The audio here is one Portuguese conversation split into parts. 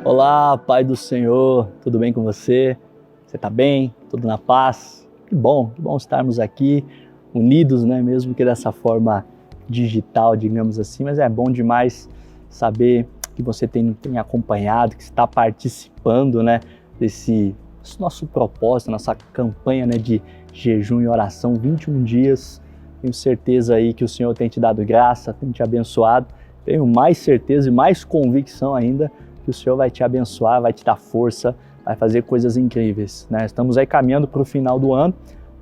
Olá, Pai do Senhor, tudo bem com você? Você está bem? Tudo na paz? Que bom estarmos aqui unidos, né? Mesmo que dessa forma digital, digamos assim, mas é bom demais saber que você tem acompanhado, que está participando, né? Desse nosso propósito, nossa campanha, né? De jejum e oração, 21 dias. Tenho certeza aí que o Senhor tem te dado graça, tem te abençoado. Tenho mais certeza e mais convicção ainda que o Senhor vai te abençoar, vai te dar força, vai fazer coisas incríveis, né? Estamos aí caminhando para o final do ano,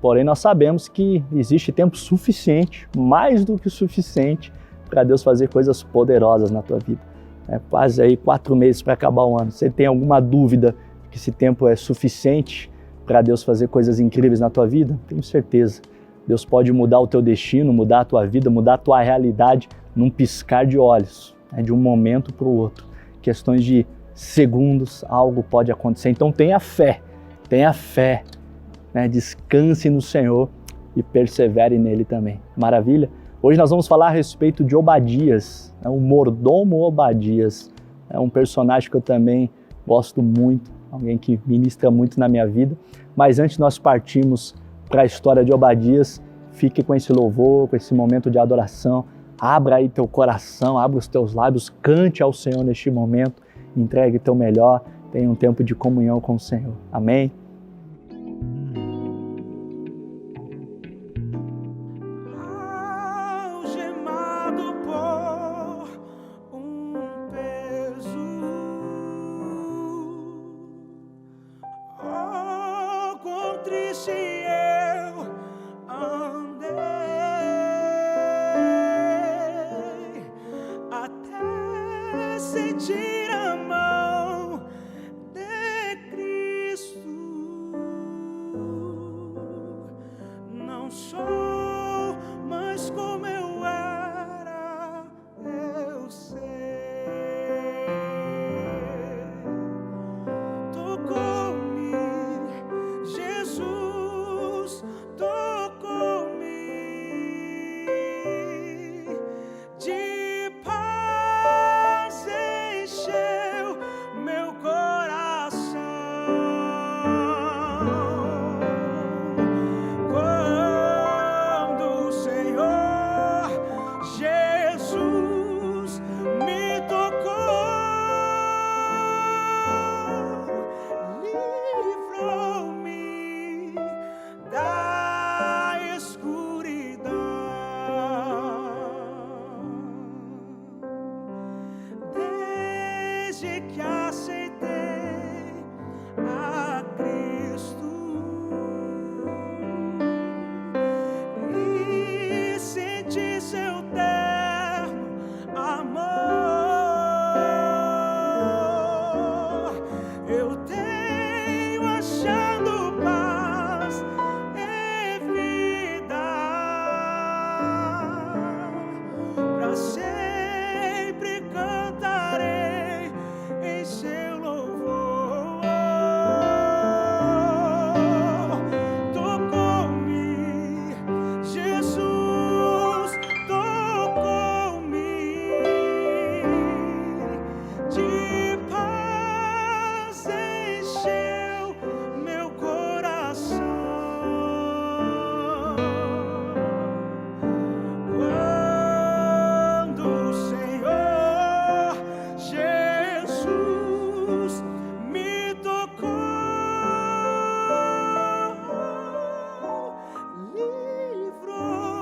porém nós sabemos que existe tempo suficiente, mais do que o suficiente, para Deus fazer coisas poderosas na tua vida. É quase aí 4 meses para acabar o ano. Você tem alguma dúvida que esse tempo é suficiente para Deus fazer coisas incríveis na tua vida? Tenho certeza. Deus pode mudar o teu destino, mudar a tua vida, mudar a tua realidade num piscar de olhos, né? De um momento para o outro. Questões de segundos, algo pode acontecer. Então tenha fé, né? Descanse no Senhor e persevere nele também. Maravilha? Hoje nós vamos falar a respeito de Obadias, né? O mordomo Obadias. É um personagem que eu também gosto muito, alguém que ministra muito na minha vida. Mas antes de nós partirmos para a história de Obadias, fique com esse louvor, com esse momento de adoração. Abra aí teu coração, abra os teus lábios, cante ao Senhor neste momento, entregue teu melhor, tenha um tempo de comunhão com o Senhor. Amém? Algemado por um peso, oh, quão triste eu andei, até sentir a mão de Cristo. Não sou mais como eu era, eu sei. Tocou-me, Jesus, tocou-me. De paz encheu meu coração. Quando o Senhor Jesus me tocou, livrou-me da escuridão. Desde que aceitei a Cristo e senti seu terno amor, eu tenho achado paz e vida. Pra sempre cantarei em seu louvor. Tocou-me, Jesus, tocou-me. De paz encheu meu coração. Quando o Senhor Jesus me tocou, livrou-me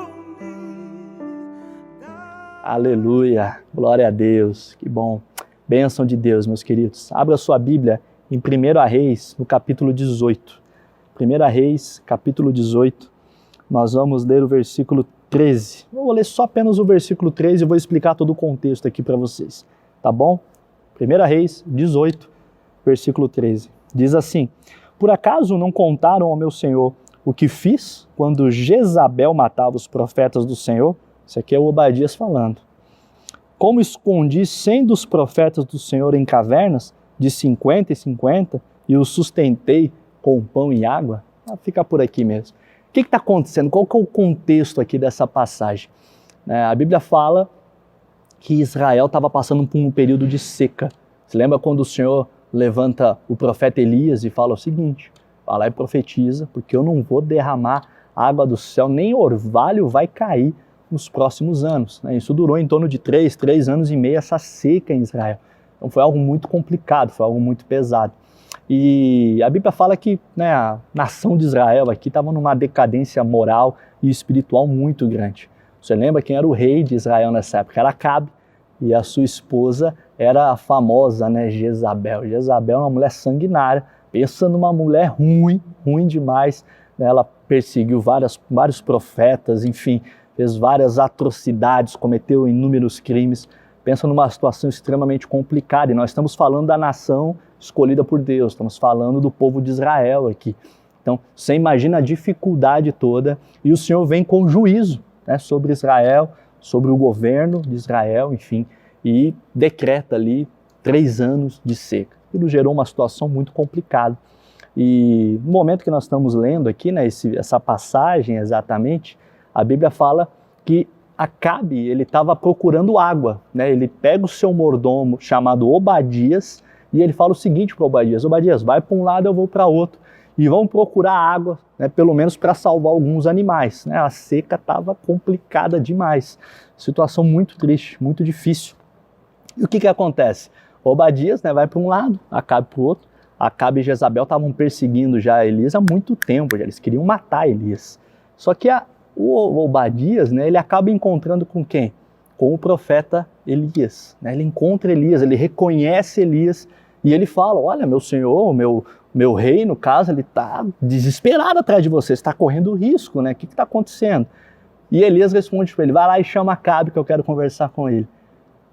da... Aleluia, glória a Deus, que bom. Bênção de Deus, meus queridos. Abra sua Bíblia em 1 Reis, no capítulo 18. 1 Reis, capítulo 18, nós vamos ler o versículo 13. Eu vou ler só apenas o versículo 13 e vou explicar todo o contexto aqui para vocês, tá bom? 1 Reis 18, versículo 13. Diz assim: Por acaso não contaram ao meu Senhor o que fiz quando Jezabel matava os profetas do Senhor? Isso aqui é o Obadias falando. Como escondi 100 dos profetas do Senhor em cavernas, de 50 em 50, e os sustentei com pão e água? Fica por aqui mesmo. O que está acontecendo? Qual que é o contexto aqui dessa passagem? A Bíblia fala que Israel estava passando por um período de seca. Você lembra quando o Senhor levanta o profeta Elias e fala o seguinte, vai lá e profetiza, porque eu não vou derramar água do céu, nem orvalho vai cair nos próximos anos. Isso durou em torno de 3 anos e meio, essa seca em Israel. Então foi algo muito complicado, foi algo muito pesado. E a Bíblia fala que a nação de Israel aqui estava numa decadência moral e espiritual muito grande. Você lembra quem era o rei de Israel nessa época? Era Acabe, e a sua esposa era a famosa Jezabel. Jezabel é uma mulher sanguinária, pensa numa mulher ruim demais. Ela perseguiu vários profetas, enfim, fez várias atrocidades, cometeu inúmeros crimes. Pensa numa situação extremamente complicada, e nós estamos falando da nação escolhida por Deus, estamos falando do povo de Israel aqui. Então, você imagina a dificuldade toda, e o Senhor vem com juízo sobre Israel, sobre o governo de Israel, enfim, e decreta ali 3 anos de seca. Aquilo gerou uma situação muito complicada. E no momento que nós estamos lendo aqui, essa passagem exatamente, a Bíblia fala que Acabe, ele estava procurando água, ele pega o seu mordomo chamado Obadias e ele fala o seguinte para Obadias, Obadias, vai para um lado, eu vou para outro e vão procurar água, pelo menos para salvar alguns animais. A seca estava complicada demais, situação muito triste, muito difícil. E o que acontece? Obadias vai para um lado, Acabe para o outro. Acabe e Jezabel estavam perseguindo já Elias há muito tempo, eles queriam matar Elias. Só que o Obadias, ele acaba encontrando com quem? Com o profeta Elias. Ele encontra Elias, ele reconhece Elias e ele fala, olha, meu senhor, meu rei, no caso, ele está desesperado atrás de você, está correndo risco, o que está acontecendo? E Elias responde para ele, vai lá e chama Acabe que eu quero conversar com ele.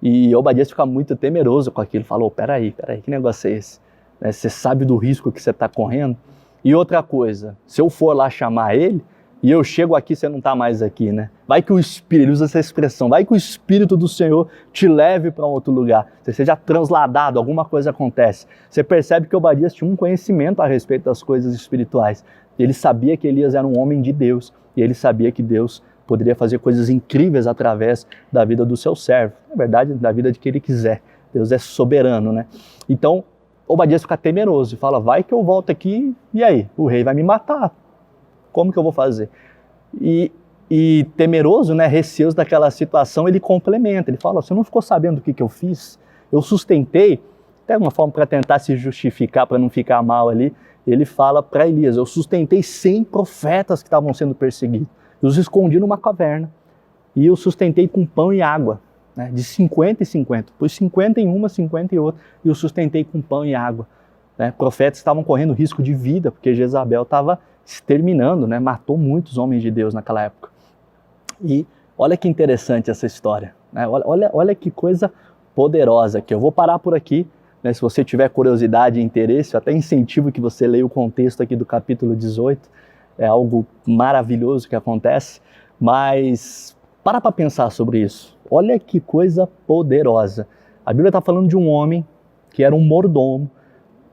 E Obadias fica muito temeroso com aquilo, falou, peraí, que negócio é esse? Você sabe do risco que você está correndo? E outra coisa, se eu for lá chamar ele, e eu chego aqui, você não está mais aqui, Vai que o Espírito, ele usa essa expressão, vai que o Espírito do Senhor te leve para um outro lugar, você seja transladado, alguma coisa acontece. Você percebe que Obadias tinha um conhecimento a respeito das coisas espirituais. Ele sabia que Elias era um homem de Deus, e ele sabia que Deus poderia fazer coisas incríveis através da vida do seu servo. Na verdade, da vida de quem ele quiser. Deus é soberano, Então, Obadias fica temeroso e fala, vai que eu volto aqui, e aí? O rei vai me matar. Como que eu vou fazer? E temeroso, receoso daquela situação, ele complementa, ele fala, você não ficou sabendo o que eu fiz? Eu sustentei, até uma forma para tentar se justificar, para não ficar mal ali, ele fala para Elias, eu sustentei 100 profetas que estavam sendo perseguidos, eu os escondi numa caverna, e eu sustentei com pão e água, de 50 e 50, pus 50 em uma, 50 em outra, e eu sustentei com pão e água. Profetas estavam correndo risco de vida, porque Jezabel estava exterminando, matou muitos homens de Deus naquela época. E olha que interessante essa história, olha que coisa poderosa aqui. Eu vou parar por aqui, se você tiver curiosidade e interesse, eu até incentivo que você leia o contexto aqui do capítulo 18, é algo maravilhoso que acontece, mas para pensar sobre isso, olha que coisa poderosa. A Bíblia está falando de um homem que era um mordomo,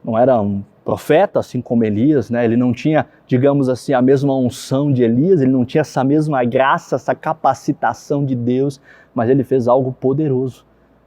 não era um profeta, assim como Elias, ele não tinha, digamos assim, a mesma unção de Elias, ele não tinha essa mesma graça, essa capacitação de Deus, mas ele fez algo poderoso.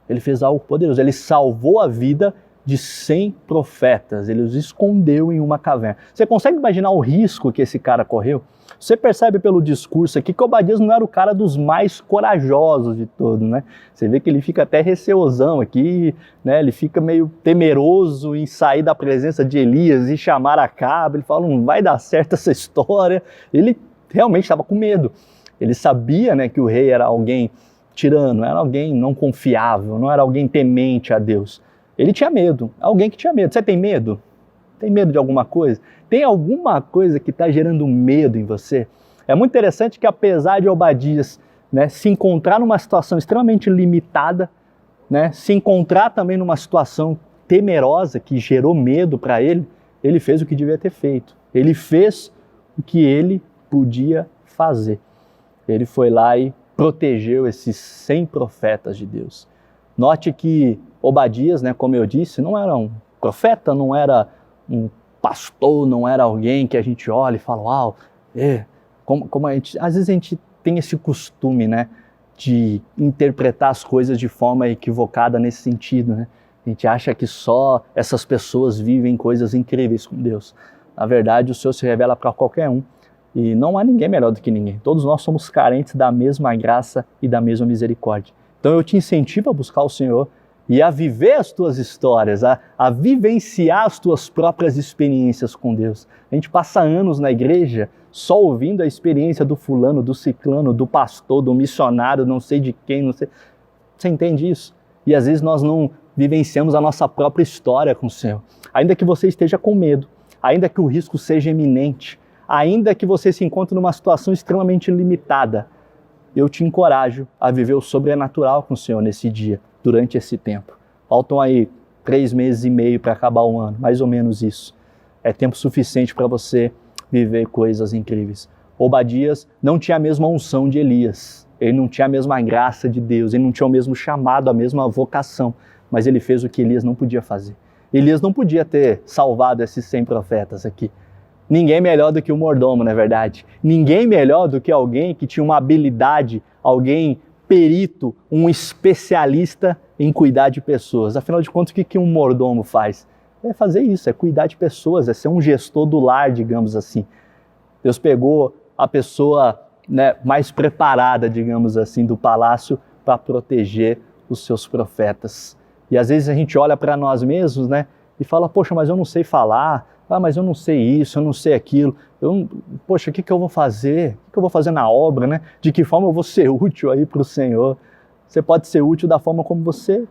Ele salvou a vida de 100 profetas, ele os escondeu em uma caverna. Você consegue imaginar o risco que esse cara correu? Você percebe pelo discurso aqui que Obadias não era o cara dos mais corajosos de todos, Você vê que ele fica até receosão aqui, Ele fica meio temeroso em sair da presença de Elias e chamar Acabe. Ele fala, não vai dar certo essa história. Ele realmente estava com medo. Ele sabia, que o rei era alguém tirano, era alguém não confiável, não era alguém temente a Deus. Ele tinha medo, alguém que tinha medo. Você tem medo? Tem medo de alguma coisa? Tem alguma coisa que está gerando medo em você? É muito interessante que apesar de Obadias se encontrar numa situação extremamente limitada, se encontrar também numa situação temerosa que gerou medo para ele, ele fez o que devia ter feito. Ele fez o que ele podia fazer. Ele foi lá e protegeu esses 100 profetas de Deus. Note que Obadias, como eu disse, não era um profeta, não era um pastor, não era alguém que a gente olha e fala, uau, como às vezes a gente tem esse costume, de interpretar as coisas de forma equivocada nesse sentido, A A gente acha que só essas pessoas vivem coisas incríveis com Deus. Na verdade, o Senhor se revela para qualquer um. E não há ninguém melhor do que ninguém. Todos nós somos carentes da mesma graça e da mesma misericórdia. Então eu te incentivo a buscar o Senhor e a viver as tuas histórias, a vivenciar as tuas próprias experiências com Deus. A gente passa anos na igreja só ouvindo a experiência do fulano, do ciclano, do pastor, do missionário, não sei de quem, não sei. Você entende isso? E às vezes nós não vivenciamos a nossa própria história com o Senhor. Ainda que você esteja com medo, ainda que o risco seja iminente, ainda que você se encontre numa situação extremamente limitada, eu te encorajo a viver o sobrenatural com o Senhor nesse dia, durante esse tempo. Faltam aí 3 meses e meio para acabar o ano, mais ou menos isso. É tempo suficiente para você viver coisas incríveis. Obadias não tinha a mesma unção de Elias, ele não tinha a mesma graça de Deus, ele não tinha o mesmo chamado, a mesma vocação, mas ele fez o que Elias não podia fazer. Elias não podia ter salvado esses 100 profetas aqui. Ninguém melhor do que o mordomo, não é verdade? Ninguém melhor do que alguém que tinha uma habilidade, alguém perito, um especialista em cuidar de pessoas. Afinal de contas, o que um mordomo faz? É fazer isso, é cuidar de pessoas, é ser um gestor do lar, digamos assim. Deus pegou a pessoa, né, mais preparada, digamos assim, do palácio para proteger os seus profetas. E às vezes a gente olha para nós mesmos, né, e fala, poxa, mas eu não sei falar, mas eu não sei isso, eu não sei aquilo, poxa, o que eu vou fazer? O que eu vou fazer na obra, né? De que forma eu vou ser útil aí para o Senhor? Você pode ser útil da forma como você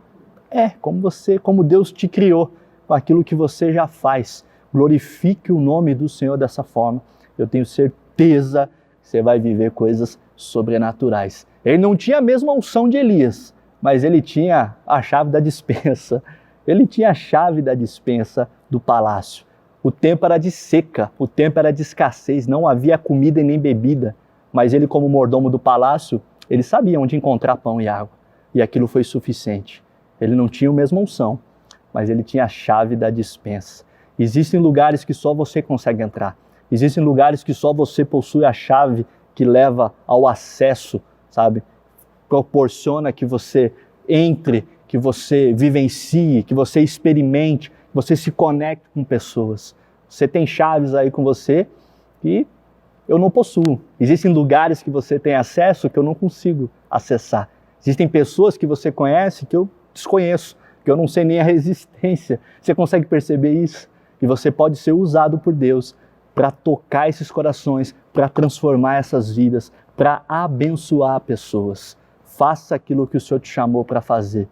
é, como Deus te criou, com aquilo que você já faz. Glorifique o nome do Senhor dessa forma. Eu tenho certeza que você vai viver coisas sobrenaturais. Ele não tinha a mesma unção de Elias, mas ele tinha a chave da despensa. Ele tinha a chave da despensa do palácio. O tempo era de seca, o tempo era de escassez, não havia comida e nem bebida. Mas ele, como mordomo do palácio, ele sabia onde encontrar pão e água. E aquilo foi suficiente. Ele não tinha a mesma unção, mas ele tinha a chave da despensa. Existem lugares que só você consegue entrar. Existem lugares que só você possui a chave que leva ao acesso, sabe? Proporciona que você entre, que você vivencie, que você experimente, que você se conecte com pessoas. Você tem chaves aí com você que eu não possuo. Existem lugares que você tem acesso que eu não consigo acessar. Existem pessoas que você conhece que eu desconheço, que eu não sei nem a existência. Você consegue perceber isso? E você pode ser usado por Deus para tocar esses corações, para transformar essas vidas, para abençoar pessoas. Faça aquilo que o Senhor te chamou para fazer,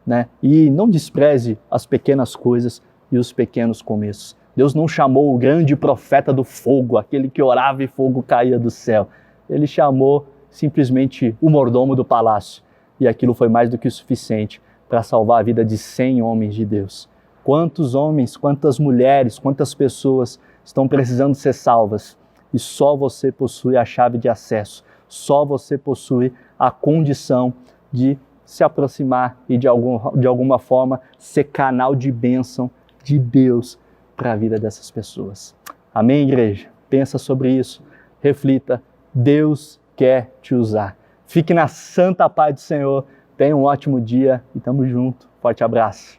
né? E não despreze as pequenas coisas e os pequenos começos. Deus não chamou o grande profeta do fogo, aquele que orava e fogo caía do céu. Ele chamou simplesmente o mordomo do palácio. E aquilo foi mais do que o suficiente para salvar a vida de 100 homens de Deus. Quantos homens, quantas mulheres, quantas pessoas estão precisando ser salvas? E só você possui a chave de acesso. Só você possui a condição de se aproximar e de alguma forma ser canal de bênção de Deus para a vida dessas pessoas. Amém, igreja? Pensa sobre isso, reflita. Deus quer te usar. Fique na santa paz do Senhor. Tenha um ótimo dia e tamo junto. Forte abraço.